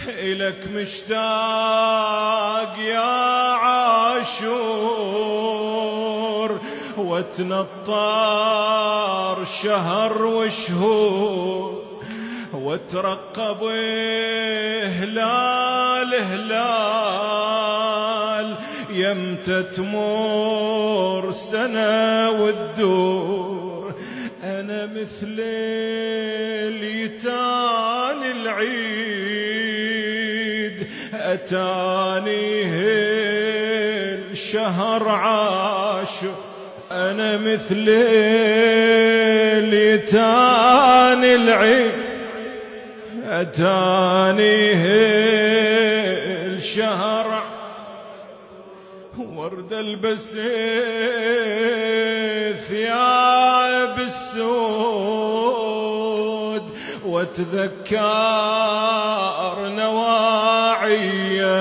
إلك مشتاق يا عاشور، واتنطر شهر وشهور، واترقب هلال هلال، يمتى تمر سنة وتدور. أنا مثل اليتان العيد، أتاني الشهر عاشور. أنا مثل اليتان العيد، أتاني الشهر. ورد البس ثياب السود، واتذكر نواعيه